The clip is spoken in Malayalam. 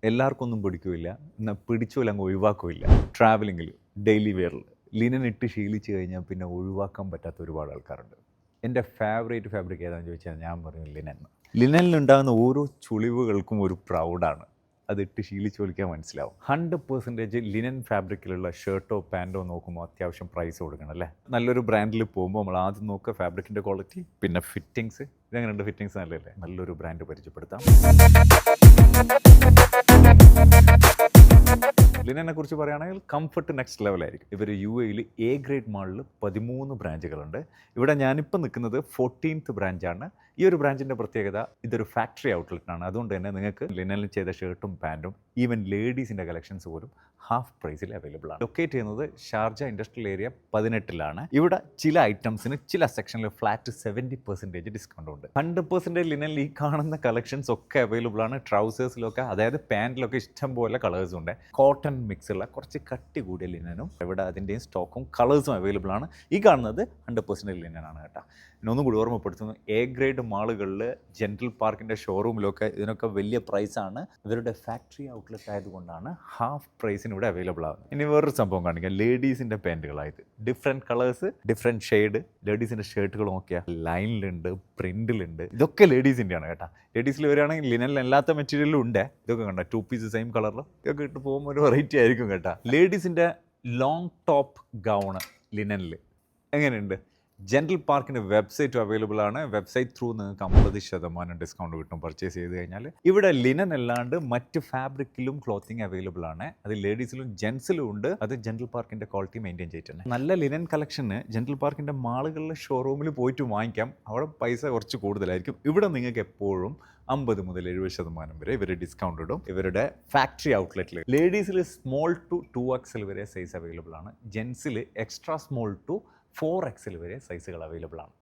എല്ലാവർക്കും ഒന്നും പിടിക്കില്ല, എന്നാൽ പിടിച്ചോലും അങ്ങ് ഒഴിവാക്കില്ല. ട്രാവലിങ്ങിൽ ഡെയിലി വെയറിൽ ലിനൻ ഇട്ട് ശീലിച്ച് കഴിഞ്ഞാൽ പിന്നെ ഒഴിവാക്കാൻ പറ്റാത്ത ഒരുപാട് ആൾക്കാരുണ്ട്. എൻ്റെ ഫേവറേറ്റ് ഫാബ്രിക് ഏതാണെന്ന് ചോദിച്ചാൽ ഞാൻ പറയും ലിനൻ. ലിനനിലുണ്ടാകുന്ന ഓരോ ചുളിവുകൾക്കും ഒരു പ്രൗഡാണ്. അതിട്ട് ശീലിച്ച് ഒലിക്കാൻ മനസ്സിലാവും. 100% ലിനൻ ഫാബ്രിക്കിലുള്ള ഷർട്ടോ പാൻറ്റോ നോക്കുമ്പോൾ അത്യാവശ്യം പ്രൈസ് കൊടുക്കണം അല്ലേ. നല്ലൊരു ബ്രാൻഡിൽ പോകുമ്പോൾ നമ്മൾ ആദ്യം നോക്കുക ഫാബ്രിക്കിൻ്റെ ക്വാളിറ്റി, പിന്നെ ഫിറ്റിങ്സ്. ഇതെങ്ങനെയുണ്ട് ഫിറ്റിങ്സ്? നല്ലല്ലേ. നല്ലൊരു ബ്രാൻഡ് പരിചയപ്പെടുത്താം. ലിനനെ കുറിച്ച് പറയുകയാണെങ്കിൽ കംഫർട്ട് നെക്സ്റ്റ് ലെവലായിരിക്കും. ഇവർ UAE A ഗ്രേഡ് മാളിൽ 13 ബ്രാഞ്ചുകളുണ്ട്. ഇവിടെ ഞാനിപ്പോൾ നിൽക്കുന്നത് 14th ബ്രാഞ്ചാണ്. ഈ ഒരു ബ്രാഞ്ചിൻ്റെ പ്രത്യേകത, ഇതൊരു ഫാക്ടറി ഔട്ട്ലെറ്റാണ്. അതുകൊണ്ട് തന്നെ നിങ്ങൾക്ക് ലിനനിൽ ചെയ്ത ഷർട്ടും പാൻറ്റും ഈവൻ ലേഡീസിൻ്റെ കളക്ഷൻസ് പോലും ഹാഫ് പ്രൈസിൽ അവൈലബിൾ ആണ്. ലൊക്കേറ്റ് ചെയ്യുന്നത് ഷാർജ ഇൻഡസ്ട്രിയൽ ഏരിയ 18ലാണ്. ഇവിടെ ചില ഐറ്റംസിന് ചില സെക്ഷനിൽ ഫ്ലാറ്റ് 70% ഡിസ്കൗണ്ട് ഉണ്ട്. 100% ലിനനിൽ ഈ കാണുന്ന കളക്ഷൻസ് ഒക്കെ അവൈലബിൾ ആണ്. ട്രൗസേഴ്സിലൊക്കെ, അതായത് പാൻറ്റിലൊക്കെ ഇഷ്ടം പോലെ കളേഴ്സ് ഉണ്ട്. കോട്ടൺ മിക്സുള്ള കുറച്ച് കട്ടി കൂടിയ ലിനനും ഇവിടെ അതിൻ്റെയും സ്റ്റോക്കും കളേഴ്സും അവൈലബിൾ ആണ്. ഈ കാണുന്നത് 100% ലിനനാണ് കേട്ടോ. ഒന്നും കൂടി ഓർമ്മപ്പെടുത്തുന്നു, A ഗ്രേഡ് മാളുകളിൽ, ജെൻട്രൽ പാർക്കിൻ്റെ ഷോറൂമിലൊക്കെ ഇതിനൊക്കെ വലിയ പ്രൈസാണ്. ഇവരുടെ ഫാക്ടറി ഔട്ട്ലെറ്റ് ആയതുകൊണ്ടാണ് ഹാഫ് പ്രൈസിന് ഇവിടെ അവൈലബിൾ ആകുന്നത്. ഇനി വേറൊരു സംഭവം കാണിക്കാം, ലേഡീസിൻ്റെ പാൻറ്റുകളായത്. Different colours, different shade. ലേഡീസിൻ്റെ ഷർട്ടുകൾ നോക്കിയാൽ ലൈനിലുണ്ട്, പ്രിൻറ്റിലുണ്ട്. ഇതൊക്കെ ലേഡീസിൻ്റെയാണ് കേട്ടോ. ലേഡീസിൽ വരികയാണെങ്കിൽ ലിനനിൽ അല്ലാത്ത മെറ്റീരിയലും ഉണ്ട്. ഇതൊക്കെ കണ്ട 2 പീസ് സെയിം കളറിൽ ഇതൊക്കെ ഇട്ട് പോകുമ്പോൾ ഒരു വെറൈറ്റി ആയിരിക്കും കേട്ടോ. ലേഡീസിൻ്റെ ലോങ് ടോപ്പ് ഗൗണ് ലിനനിൽ എങ്ങനെയുണ്ട്? ജെൻട്രൽ പാർക്കിൻ്റെ വെബ്സൈറ്റ് അവൈലബിൾ ആണ്. വെബ്സൈറ്റ് ത്രൂ നിങ്ങൾക്ക് 50% ഡിസ്കൗണ്ട് കിട്ടും പർച്ചേസ് ചെയ്ത് കഴിഞ്ഞാൽ. ഇവിടെ ലിനൻ അല്ലാണ്ട് മറ്റ് ഫാബ്രിക്കിലും ക്ലോത്തിങ് അവൈലബിൾ ആണ്. അത് ലേഡീസിലും ജെൻസിലും ഉണ്ട്. അത് ജെൻട്രൽ പാർക്കിൻ്റെ ക്വാളിറ്റി മെയിൻറ്റെയിൻ ചെയ്തിട്ടുണ്ട്. നല്ല ലിനൻ കളക്ഷന് ജെൻട്രൽ പാർക്കിൻ്റെ മാളുകളിലെ ഷോറൂമിൽ പോയിട്ട് വാങ്ങിക്കാം. അവിടെ പൈസ കുറച്ച് കൂടുതലായിരിക്കും. ഇവിടെ നിങ്ങൾക്ക് എപ്പോഴും 50 മുതൽ 70% വരെ ഇവർ ഡിസ്കൗണ്ട് ഇടും. ഇവരുടെ ഫാക്ടറി ഔട്ട്ലെറ്റിൽ ലേഡീസിൽ സ്മോൾ ടു 2XL വരെ സൈസ് അവൈലബിൾ ആണ്. Jensil extra small to 4XL വരെ സൈസുകൾ അവൈലബിൾ ആണ്.